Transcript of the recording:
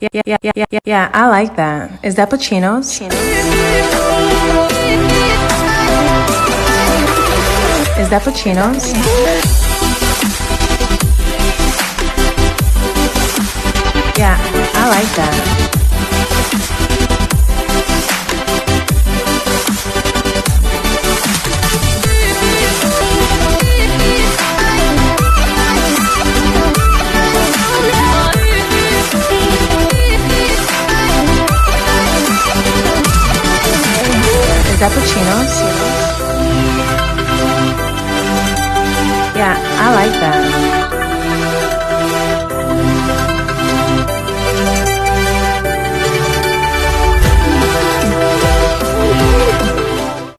Yeah, I like that. Is that Pacino's? Is that Pacino's? Yeah, I like that. Is that Pacino's? Yeah, I like that.